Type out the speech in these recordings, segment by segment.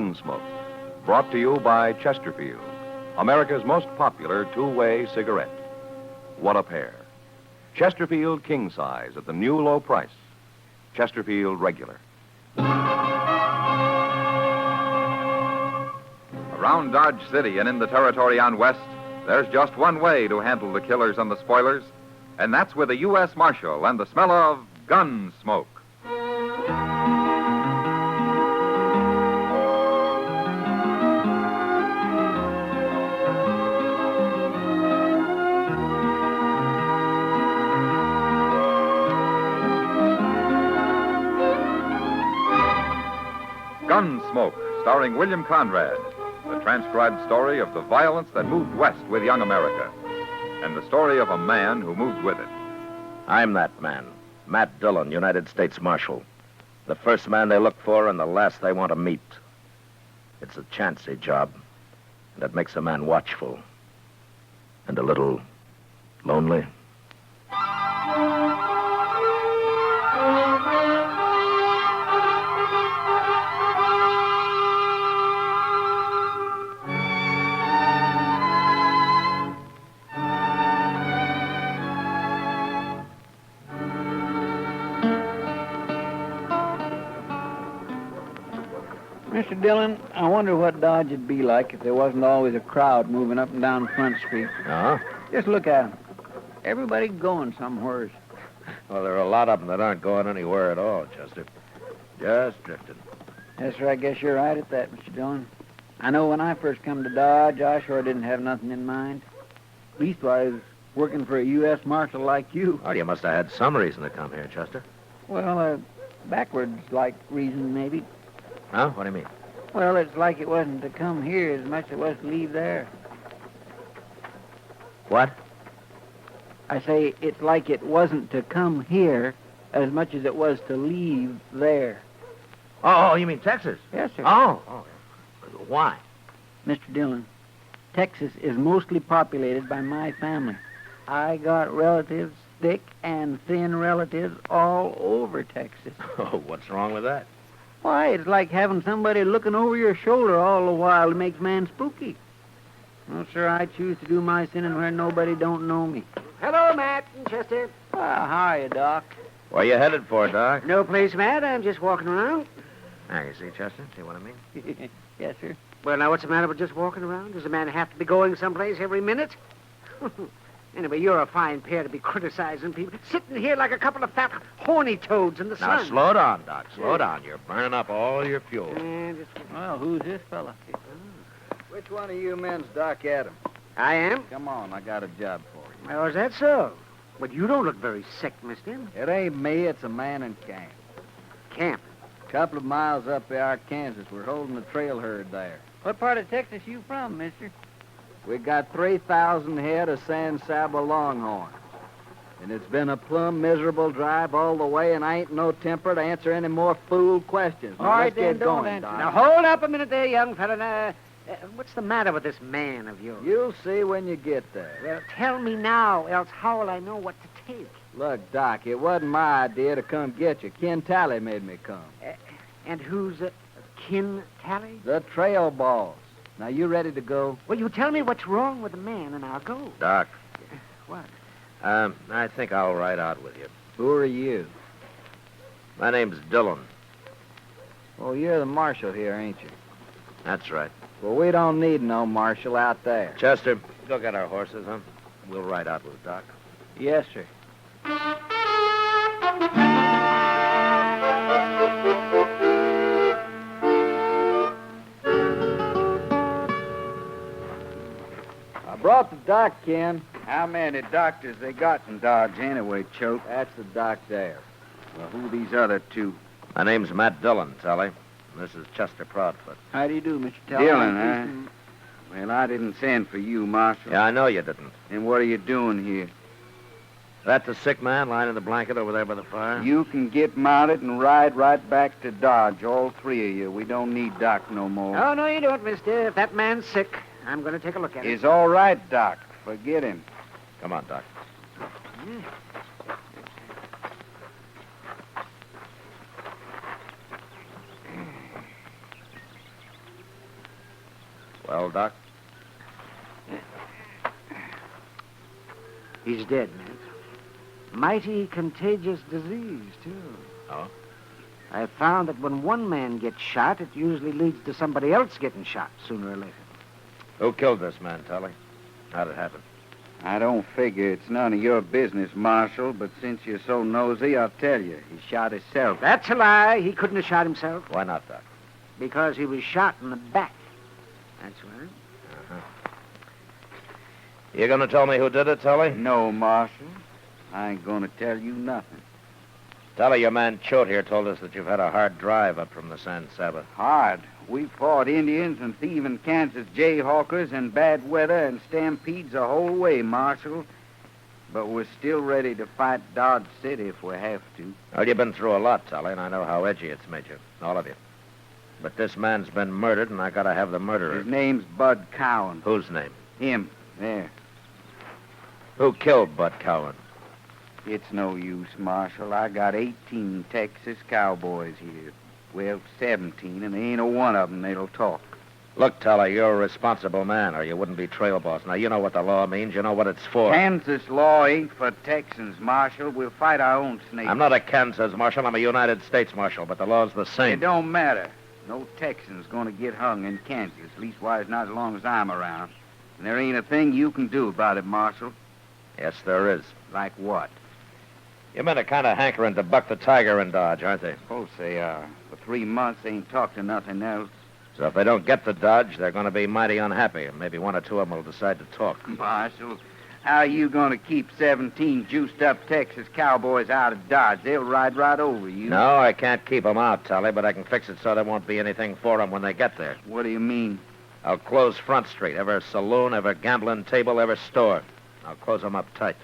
Gunsmoke, brought to you by Chesterfield, America's most popular two-way cigarette. What a pair. Chesterfield King Size at the new low price. Chesterfield Regular. Around Dodge City and in the territory on West, there's just one way to handle the killers and the spoilers, and that's with a U.S. Marshal and the smell of Gunsmoke. Gunsmoke, starring William Conrad, the transcribed story of the violence that moved west with young America, and the story of a man who moved with it. I'm that man, Matt Dillon, United States Marshal. The first man they look for and the last they want to meet. It's a chancy job, and it makes a man watchful and a little lonely. Mr. Dillon, I wonder what Dodge would be like if there wasn't always a crowd moving up and down Front Street. Oh? Just look at them. Everybody going somewheres. Well, there are a lot of them that aren't going anywhere at all, Chester. Just drifting. Yes, sir, I guess you're right at that, Mr. Dillon. I know when I first come to Dodge, I sure didn't have nothing in mind. Leastwise, working for a U.S. Marshal like you. Oh, you must have had some reason to come here, Chester. Well, backwards-like reason, maybe. Huh? What do you mean? Well, it's like it wasn't to come here as much as it was to leave there. What? I say it's like it wasn't to come here as much as it was to leave there. Oh, you mean Texas? Yes, sir. Oh. Why? Mr. Dillon, Texas is mostly populated by my family. I got relatives, thick and thin relatives, all over Texas. Oh, what's wrong with that? Why, it's like having somebody looking over your shoulder all the while. It makes man spooky. Well, sir, I choose to do my sinning where nobody don't know me. Hello, Matt and Chester. Well, how are you, Doc? Where you headed for, Doc? No place, Matt. I'm just walking around. Now, you see, Chester? See what I mean? Yes, sir. Well, now, what's the matter with just walking around? Does a man have to be going someplace every minute? Anyway, you're a fine pair to be criticizing people. Sitting here like a couple of fat, horny toads in the sun. Now, slow down, Doc. Slow down. You're burning up all your fuel. Well, who's this fella? Which one of you men's Doc Adams? I am? Come on, I got a job for you. Well, is that so? But you don't look very sick, mister. It ain't me, it's a man in camp. Camp? A couple of miles up the Arkansas. We're holding a trail herd there. What part of Texas you from, mister? We got 3,000 head of San Saba longhorns. And it's been a plumb miserable drive all the way, and I ain't no temper to answer any more fool questions. All right, let's then, get don't going, answer. Doc. Now, hold up a minute there, young fella. Now, what's the matter with this man of yours? You'll see when you get there. Well, tell me now, else how will I know what to take? Look, Doc, it wasn't my idea to come get you. Ken Talley made me come. And who's Kin Tally? The trail boss. Now, you ready to go? Well, you tell me what's wrong with the man, and I'll go. Doc. What? I think I'll ride out with you. Who are you? My name's Dillon. Well, you're the marshal here, ain't you? That's right. Well, we don't need no marshal out there. Chester, go get our horses, huh? We'll ride out with Doc. Yes, sir. I brought the doc, Ken. How many doctors they got in Dodge anyway, Choke? That's the doc there. Well, who these other two? My name's Matt Dillon, Sally. This is Chester Proudfoot. How do you do, Mr. Teller? Dillon, huh? Well, I didn't send for you, Marshal. Yeah, I know you didn't. And what are you doing here? That's a sick man lying in the blanket over there by the fire? You can get mounted and ride right back to Dodge, all three of you. We don't need Doc no more. Oh, no, you don't, mister. If that man's sick, I'm going to take a look at him. It's all right, Doc. Forget him. Come on, Doc. Well, Doc? He's dead, Matt. Mighty contagious disease, too. Oh? I found that when one man gets shot, it usually leads to somebody else getting shot sooner or later. Who killed this man, Tully? How'd it happen? I don't figure it's none of your business, Marshal, but since you're so nosy, I'll tell you. He shot himself. That's a lie. He couldn't have shot himself. Why not, Doc? Because he was shot in the back. That's right. You gonna tell me who did it, Tully? No, Marshal. I ain't gonna tell you nothing. Tully, your man Choate here told us that you've had a hard drive up from the San Saba. Hard. We fought Indians and thieving Kansas jayhawkers and bad weather and stampedes the whole way, Marshal. But we're still ready to fight Dodge City if we have to. Well, you've been through a lot, Tully, and I know how edgy it's made you. All of you. But this man's been murdered, and I gotta have the murderer. His name's Bud Cowan. Whose name? Him. There. Who killed Bud Cowan? It's no use, Marshal. I got 18 Texas Cowboys here. Well, 17, and there ain't a one of them that'll talk. Look, Tully, you're a responsible man, or you wouldn't be trail boss. Now, you know what the law means. You know what it's for. Kansas law ain't for Texans, Marshal. We'll fight our own snakes. I'm not a Kansas Marshal. I'm a United States Marshal, but the law's the same. It don't matter. No Texan's gonna get hung in Kansas, leastwise not as long as I'm around. And there ain't a thing you can do about it, Marshal. Yes, there is. Like what? Your men are kind of hankering to buck the tiger in Dodge, aren't they? Of course they are. For 3 months, they ain't talked to nothing else. So if they don't get to Dodge, they're going to be mighty unhappy, and maybe one or two of them will decide to talk. Marshal, how are you gonna keep 17 juiced-up Texas Cowboys out of Dodge? They'll ride right over you. No, I can't keep them out, Tully, but I can fix it so there won't be anything for them when they get there. What do you mean? I'll close Front Street, every saloon, every gambling table, every store. I'll close them up tight.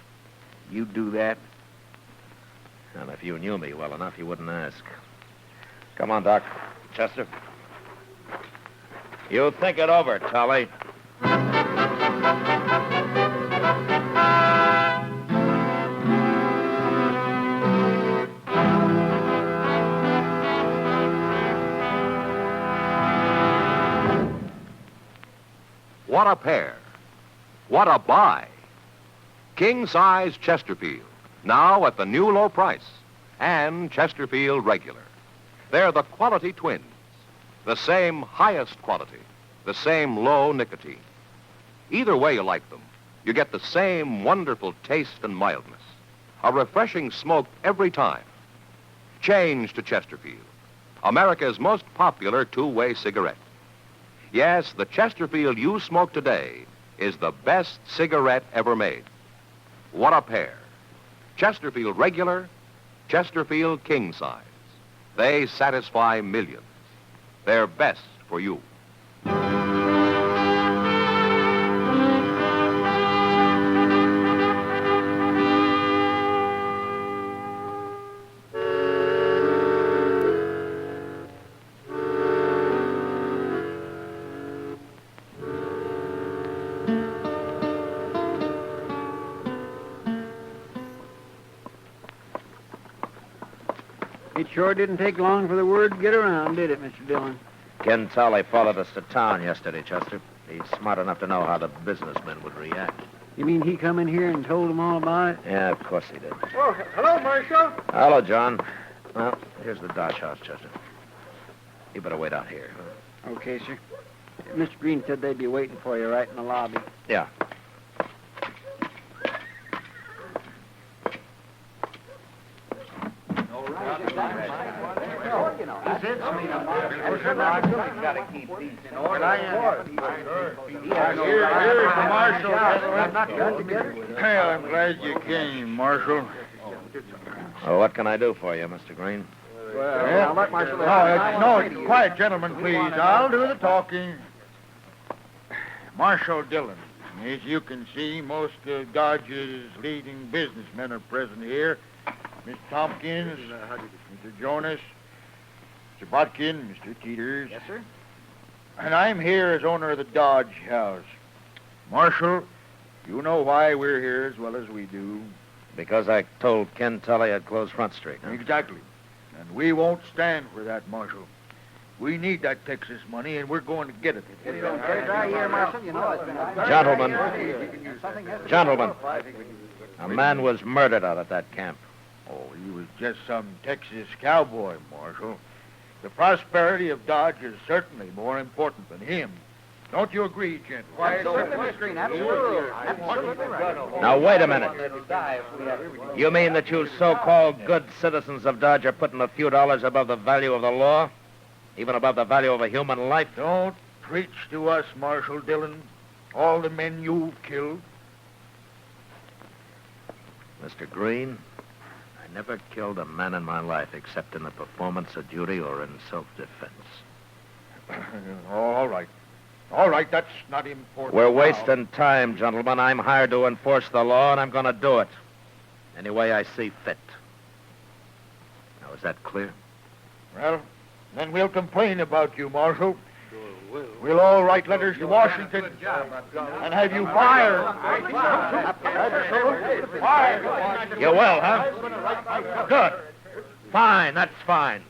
You do that? And if you knew me well enough, you wouldn't ask. Come on, Doc. Chester. You think it over, Tully. What a pair. What a buy. King-size Chesterfield, now at the new low price, and Chesterfield Regular. They're the quality twins, the same highest quality, the same low nicotine. Either way you like them, you get the same wonderful taste and mildness, a refreshing smoke every time. Change to Chesterfield, America's most popular two-way cigarette. Yes, the Chesterfield you smoke today is the best cigarette ever made. What a pair. Chesterfield Regular, Chesterfield King Size. They satisfy millions. They're best for you. It sure didn't take long for the word to get around, did it, Mr. Dillon? Ken Tully followed us to town yesterday, Chester. He's smart enough to know how the businessmen would react. You mean he come in here and told them all about it? Yeah, of course he did. Oh, hello, Marshal. Hello, John. Well, here's the Dodge house, Chester. You better wait out here. Okay, sir. Mr. Green said they'd be waiting for you right in the lobby. Yeah. Well, I'm glad you came, Marshal. Well, what can I do for you, Mr. Green? Well, no, quiet, gentlemen, please. I'll do the talking. Marshal Dillon. As you can see, most of Dodge's leading businessmen are present here. Mr. Tompkins, Mr. Jonas, Mr. Botkin, Mr. Teeters. Yes, sir. And I'm here as owner of the Dodge house. Marshal, you know why we're here as well as we do. Because I told Ken Tully I'd close Front Street. Huh? Exactly. And we won't stand for that, Marshal. We need that Texas money, and we're going to get it. Gentlemen, a man was murdered out at that camp. Oh, he was just some Texas cowboy, Marshal. The prosperity of Dodge is certainly more important than him. Don't you agree, gentlemen? Now, wait a minute. You mean that you so-called good citizens of Dodge are putting a few dollars above the value of the law? Even above the value of a human life? Don't preach to us, Marshal Dillon. All the men you've killed. Mr. Green, I never killed a man in my life except in the performance of duty or in self-defense. All right. All right, that's not important. We're now. wasting time, gentlemen. I'm hired to enforce the law, and I'm going to do it any way I see fit. Now, is that clear? Well, then we'll complain about you, Marshal. We'll all write letters to Washington and have you fired. Fired. You will, huh? Good. Fine, that's fine.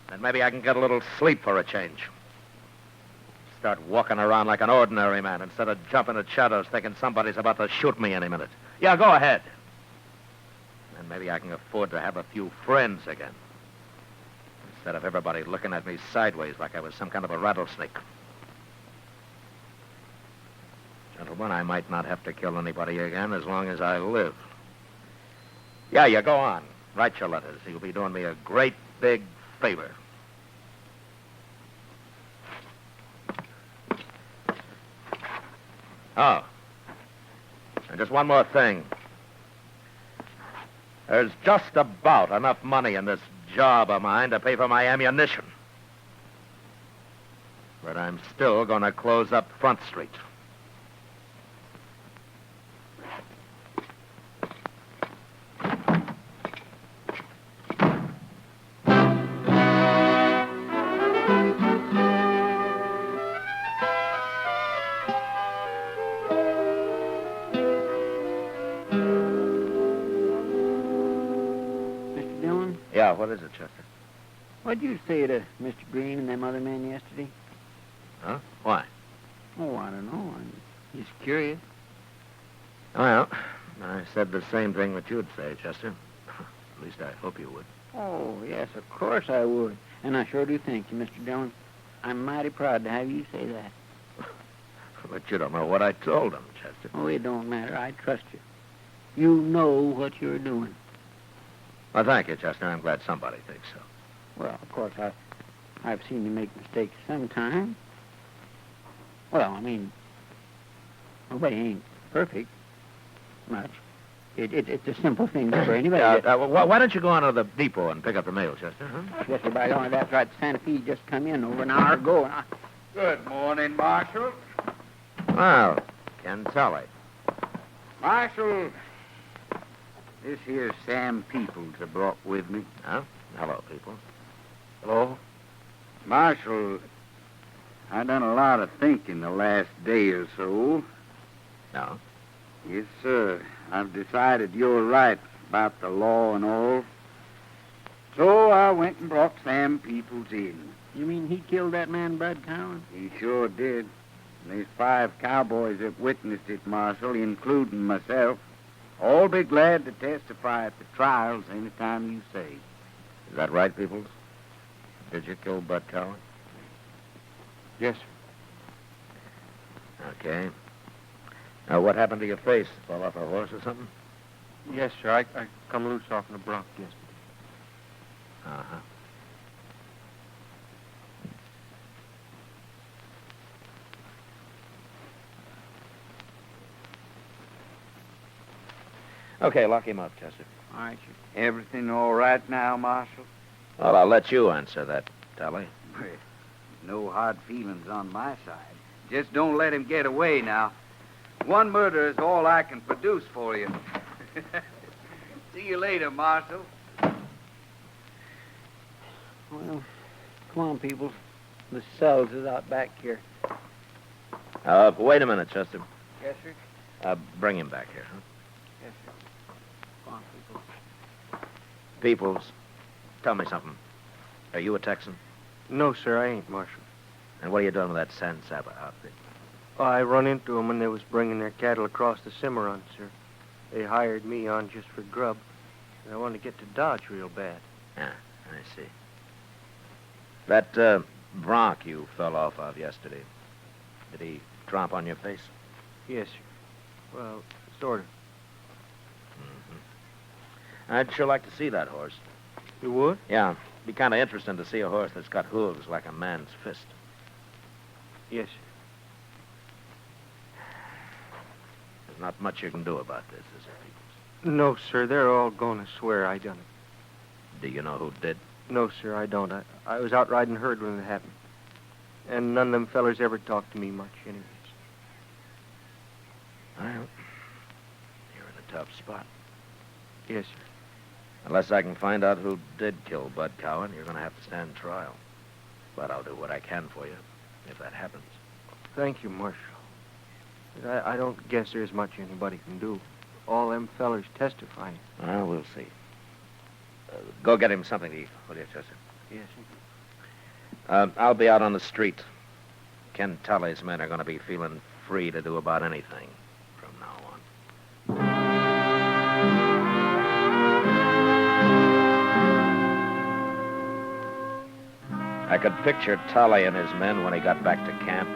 Then maybe I can get a little sleep for a change. Start walking around like an ordinary man instead of jumping at shadows thinking somebody's about to shoot me any minute. Yeah, go ahead. And maybe I can afford to have a few friends again. Instead of everybody looking at me sideways like I was some kind of a rattlesnake. Gentlemen, I might not have to kill anybody again as long as I live. Yeah, you go on. Write your letters. You'll be doing me a great big favor. Oh. And just one more thing. There's just about enough money in this job of mine to pay for my ammunition. But I'm still going to close up Front Street. Mr. Dillon, Yeah, what is it, Chester? what'd you say to Mr. Green and them other men yesterday? Huh? Why? Oh, I don't know. I'm just curious. Well, I said the same thing that you'd say, Chester. At least I hope you would. Oh, yes, of course I would. And I sure do thank you, Mr. Dillon. I'm mighty proud to have you say that. But you don't know what I told him, Chester. Oh, it don't matter. I trust you. You know what you're doing. Well, thank you, Chester. I'm glad somebody thinks so. Well, of course, I've seen you make mistakes sometime. Well, I mean, nobody ain't perfect much. It's a simple thing for anybody. Why don't you go on to the depot and pick up the mail, Chester? Huh? Yes, sir, by the way, that's right. Santa Fe just come in over an hour ago. And Good morning, Marshal. Well, can tell it. Marshal, this here Sam Peoples I brought with me. Huh? Hello, people. Hello? Marshal, I done a lot of thinking the last day or so. No? Yes, sir. I've decided you're right about the law and all. So I went and brought Sam Peoples in. you mean he killed that man, Bud Cowan? He sure did. There's 5 cowboys that witnessed it, Marshal, including myself. All be glad to testify at the trials anytime you say. Is that right, Peoples? Did you kill Bud Cowan? Yes, sir. Okay. Now, what happened to your face? Fall off a horse or something? Yes, sir. I come loose off in the bronc yesterday. Uh-huh. Okay, lock him up, Chester. All right, sir. Everything all right now, Marshal? Well, I'll let you answer that, Tally. No hard feelings on my side. Just don't let him get away now. One murder is all I can produce for you. See you later, Marshal. Well, come on, people. The cells is out back here. Wait a minute, Chester. Yes, sir. Bring him back here, huh? Yes, sir. Come on, people. Peoples, tell me something. Are you a Texan? No, sir, I ain't, Marshal. And what are you doing with that San Saba outfit? Oh, I run into them when they was bringing their cattle across the Cimarron, sir. They hired me on just for grub. And I wanted to get to Dodge real bad. Yeah, I see. That, bronc you fell off of yesterday, did he tromp on your face? Yes, sir. Well, sort of. I'd sure like to see that horse. You would? Yeah, be kind of interesting to see a horse that's got hooves like a man's fist. Yes, sir. There's not much you can do about this, is there, Peoples? No, sir, they're all going to swear I done it. Do you know who did? No, sir, I don't. I was out riding herd when it happened. And none of them fellers ever talked to me much, anyways. Well, you're in a tough spot. Yes, sir. Unless I can find out who did kill Bud Cowan, you're going to have to stand trial. But I'll do what I can for you, if that happens. Thank you, Marshal. But I don't guess there's much anybody can do. All them fellers testifying. Well, we'll see. Go get him something to eat, will you, Chester? Yes, sir. I'll be out on the street. Ken Tully's men are going to be feeling free to do about anything from now on. I could picture Tully and his men when he got back to camp,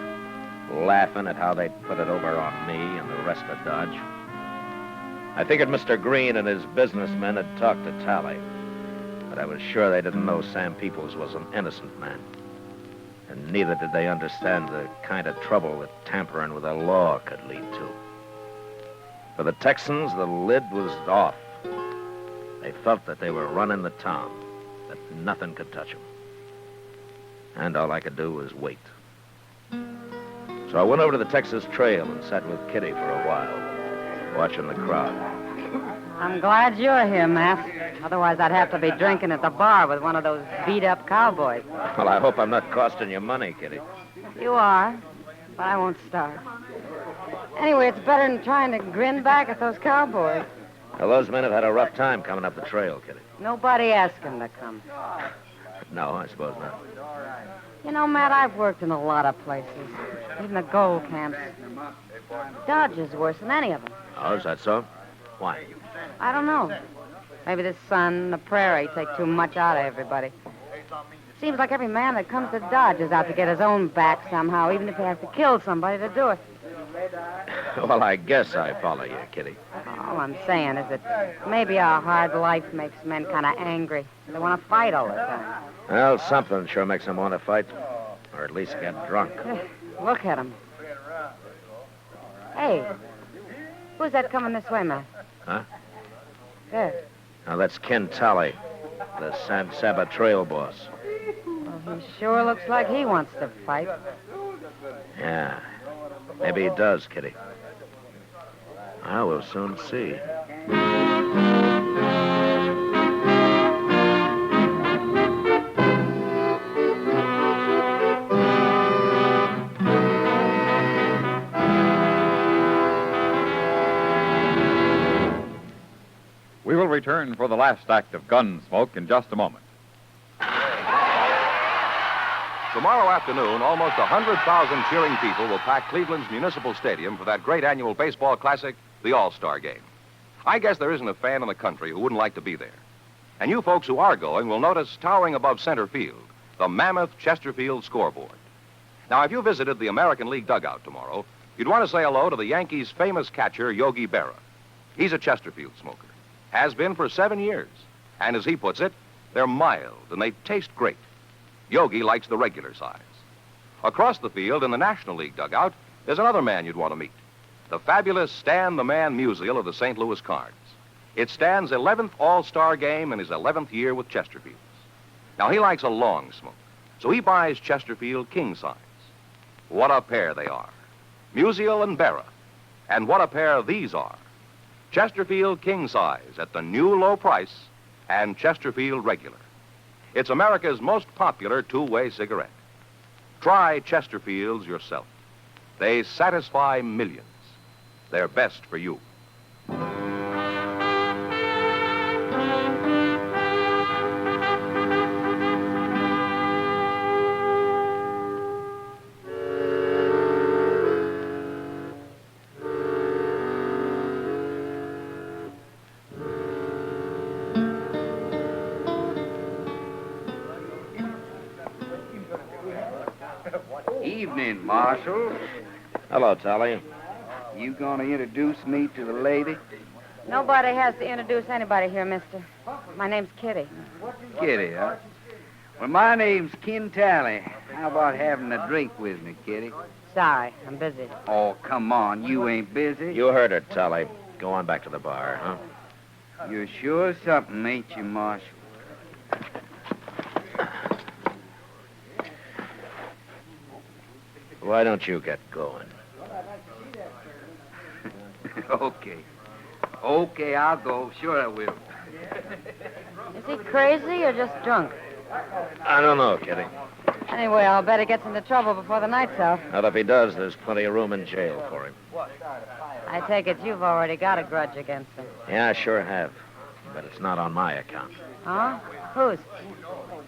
laughing at how they'd put it over on me and the rest of Dodge. I figured Mr. Green and his businessmen had talked to Tully, but I was sure they didn't know Sam Peoples was an innocent man. And neither did they understand the kind of trouble that tampering with the law could lead to. For the Texans, the lid was off. They felt that they were running the town, that nothing could touch them. And all I could do was wait. So I went over to the Texas Trail and sat with Kitty for a while, watching the crowd. I'm glad you're here, Matt. Otherwise, I'd have to be drinking at the bar with one of those beat-up cowboys. Well, I hope I'm not costing you money, Kitty. You are, but I won't start. Anyway, it's better than trying to grin back at those cowboys. Well, those men have had a rough time coming up the trail, Kitty. Nobody asked them to come. No, I suppose not. You know, Matt, I've worked in a lot of places, even the gold camps. Dodge is worse than any of them. Oh, is that so? Why? I don't know. Maybe the sun and the prairie take too much out of everybody. Seems like every man that comes to Dodge is out to get his own back somehow, even if he has to kill somebody to do it. Well, I guess I follow you, Kitty. All I'm saying is that maybe our hard life makes men kind of angry. They want to fight all the time. Well, something sure makes them want to fight, or at least get drunk. Look at them. Hey, who's that coming this way, Matt? Huh? There. Now, that's Ken Tully, the San Saba trail boss. Well, he sure looks like he wants to fight. Yeah, maybe he does, Kitty. Well, we'll soon see. We will return for the last act of Gunsmoke in just a moment. Tomorrow afternoon, almost 100,000 cheering people will pack Cleveland's Municipal Stadium for that great annual baseball classic, the All-Star Game. I guess there isn't a fan in the country who wouldn't like to be there. And you folks who are going will notice towering above center field, the mammoth Chesterfield scoreboard. Now, if you visited the American League dugout tomorrow, you'd want to say hello to the Yankees' famous catcher, Yogi Berra. He's a Chesterfield smoker. Has been for 7 years. And as he puts it, they're mild and they taste great. Yogi likes the regular size. Across the field in the National League dugout, there's another man you'd want to meet. The fabulous Stan the Man Musial of the St. Louis Cards. It's Stan's 11th All-Star game in his 11th year with Chesterfields. Now, he likes a long smoke, so he buys Chesterfield king size. What a pair they are. Musial and Berra. And what a pair these are. Chesterfield king size at the new low price and Chesterfield regular. It's America's most popular two-way cigarette. Try Chesterfields yourself. They satisfy millions. They're best for you. evening, Marshal. Hello, Tally. You gonna introduce me to the lady? Nobody has to introduce anybody here, mister. My name's Kitty. Kitty, huh? Well, my name's Ken Tally. How about having a drink with me, Kitty? Sorry, I'm busy. Oh, come on. You ain't busy. You heard her, Tally. Go on back to the bar, huh? You're sure something, ain't you, Marshal? Why don't you get going? Okay. Okay, I'll go. Sure I will. Is he crazy or just drunk? I don't know, Kitty. Anyway, I'll bet he gets into trouble before the night's out. Well, if he does, there's plenty of room in jail for him. I take it you've already got a grudge against him. Yeah, I sure have. But it's not on my account. Huh? Whose?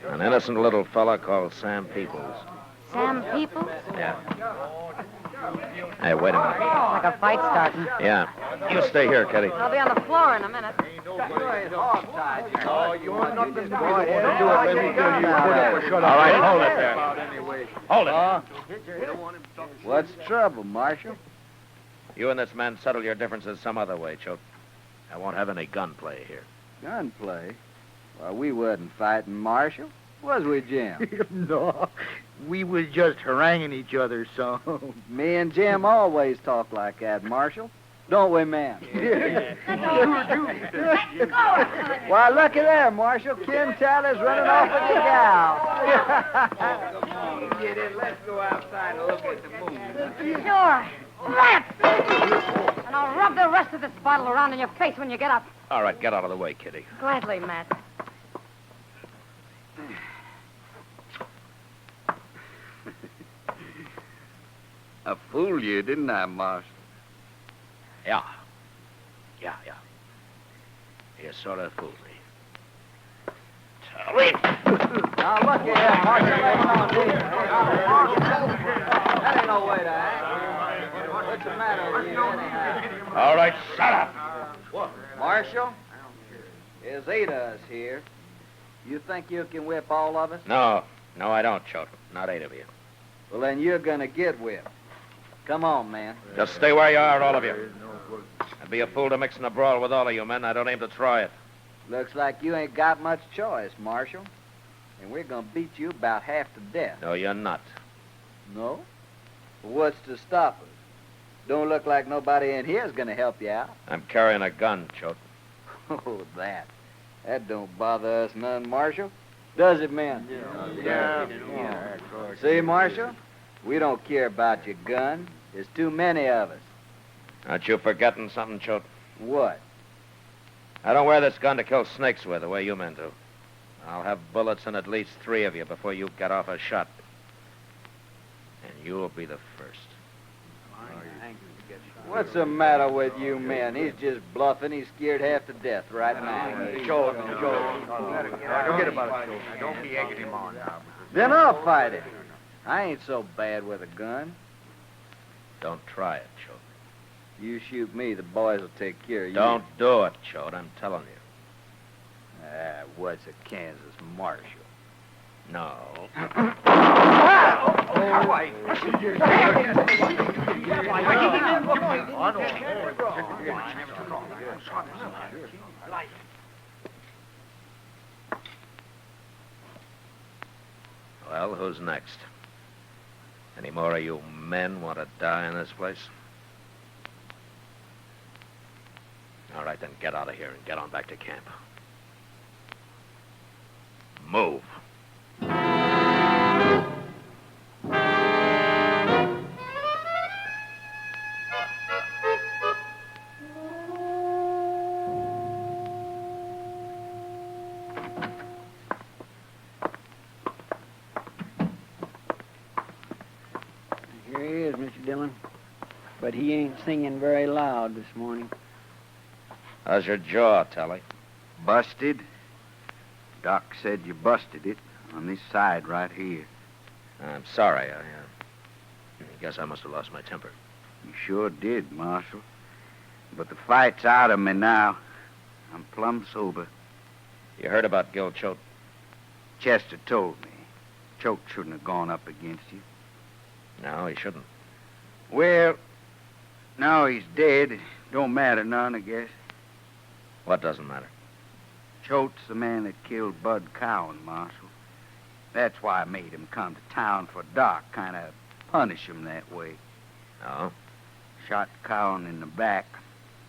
An innocent little fella called Sam Peoples. Sam Peoples? Yeah. Hey, wait a minute. Like a fight starting. Yeah. You stay here, Kitty. I'll be on the floor in a minute. All right, hold it there. Hold it. What's the trouble, Marshal? You and this man settle your differences some other way, Choate. I won't have any gunplay here. Gunplay? Well, we wasn't fighting, Marshal. Was we, Jim? No, we was just haranguing each other, so. Me and Jim always talk like that, Marshal. Don't we, man? Why, look at there, Marshal. Ken Tyler's running off with the gal. Get in. Let's go outside and look at the moon. Sure. Let's! And I'll rub the rest of this bottle around in your face when you get up. All right, get out of the way, Kitty. Gladly, Matt. I fooled you, didn't I, Marshal? Yeah. Yeah. You sort of fooled me. Tally. Now, look here, Marshal. That ain't no way to act. What's the matter with you, anyhow? All right, shut up. Marshal, there's 8 of us here. You think you can whip all of us? No, I don't, Choate. Not 8 of you. Well, then you're going to get whipped. Come on, man. Just stay where you are, all of you. I'd be a fool to mix in a brawl with all of you men. I don't aim to try it. Looks like you ain't got much choice, Marshal. And we're going to beat you about half to death. No, you're not. No? Well, what's to stop us? Don't look like nobody in here's going to help you out. I'm carrying a gun, Choate. Oh, that. That don't bother us none, Marshal. Does it, man? Yeah. See, Marshal? We don't care about your gun. There's too many of us. Aren't you forgetting something, Choate? What? I don't wear this gun to kill snakes with the way you men do. I'll have bullets in at least 3 of you before you get off a shot. And you'll be the first. What's the matter with you men? He's just bluffing. He's scared half to death right now. Joe. Forget about it, Joe. Don't be egging him on now. Then I'll fight him. I ain't so bad with a gun. Don't try it, Choate. You shoot me, the boys will take care of you. Don't do it, Choate. I'm telling you. What's a Kansas Marshal? No. Well, who's next? Any more of you men want to die in this place? All right, then get out of here and get on back to camp. Move. Here he is, Mr. Dillon. But he ain't singing very loud this morning. How's your jaw, Tally? Busted? Doc said you busted it on this side right here. I'm sorry. I guess I must have lost my temper. You sure did, Marshal. But the fight's out of me now. I'm plumb sober. You heard about Gil Choate? Chester told me. Choate shouldn't have gone up against you. No, he shouldn't. Well, now he's dead. It don't matter none, I guess. What doesn't matter? Choate's the man that killed Bud Cowan, Marshal. That's why I made him come to town for Doc, kind of punish him that way. No? Shot Cowan in the back.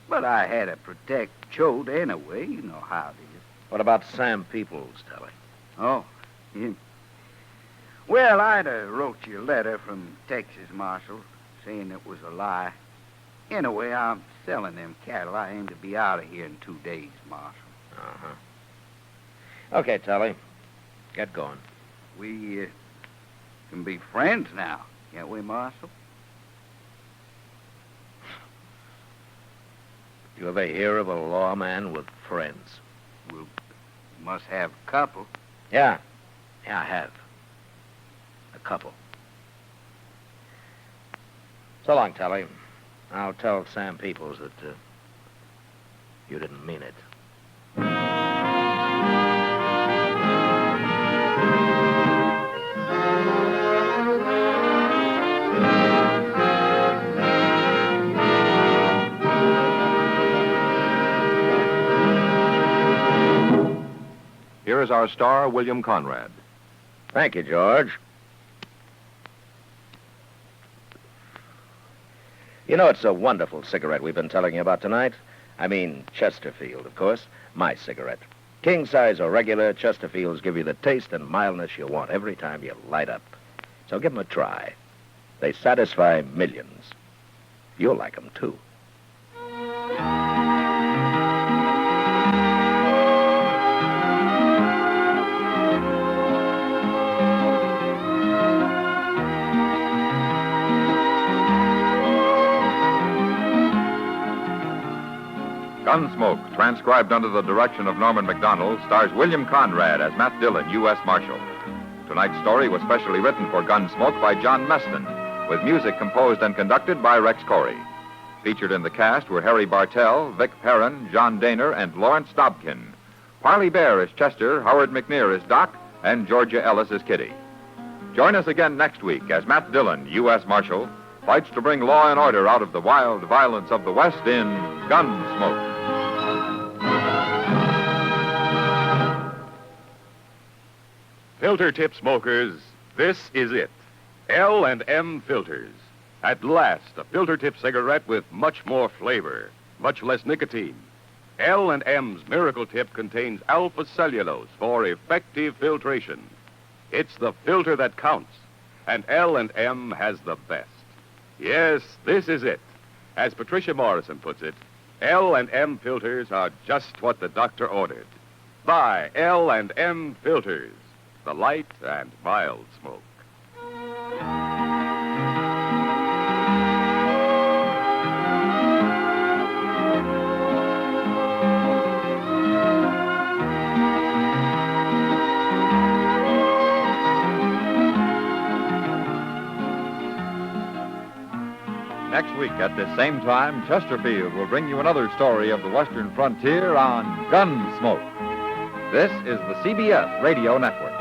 But I had to protect Choate anyway. You know how it is. What about Sam Peoples, Telly? Oh, him. Well, I'd wrote you a letter from Texas, Marshal, saying it was a lie. Anyway, I'm selling them cattle. I aim to be out of here in 2 days, Marshal. Uh-huh. Okay, Telly. Get going. We can be friends now, can't we, Marshal? You ever hear of a lawman with friends? We must have a couple. Yeah. Yeah, I have. A couple. So long, Telly. I'll tell Sam Peoples that you didn't mean it. Here is our star, William Conrad. Thank you, George. You know, it's a wonderful cigarette we've been telling you about tonight. I mean, Chesterfield, of course. My cigarette. King size or regular, Chesterfields give you the taste and mildness you want every time you light up. So give them a try. They satisfy millions. You'll like them, too. Gunsmoke, transcribed under the direction of Norman MacDonald, stars William Conrad as Matt Dillon, U.S. Marshal. Tonight's story was specially written for Gunsmoke by John Meston, with music composed and conducted by Rex Corey. Featured in the cast were Harry Bartell, Vic Perrin, John Daner, and Lawrence Dobkin. Parley Bear is Chester, Howard McNear is Doc, and Georgia Ellis is Kitty. Join us again next week as Matt Dillon, U.S. Marshal, fights to bring law and order out of the wild violence of the West in Gunsmoke. Filter tip smokers, this is it. L&M Filters. At last, a filter tip cigarette with much more flavor, much less nicotine. L&M's Miracle Tip contains alpha cellulose for effective filtration. It's the filter that counts, and L&M has the best. Yes, this is it. As Patricia Morrison puts it, L&M filters are just what the doctor ordered. Buy L&M Filters, the light and mild smoke. Next week at this same time, Chesterfield will bring you another story of the Western frontier on Gunsmoke. This is the CBS Radio Network.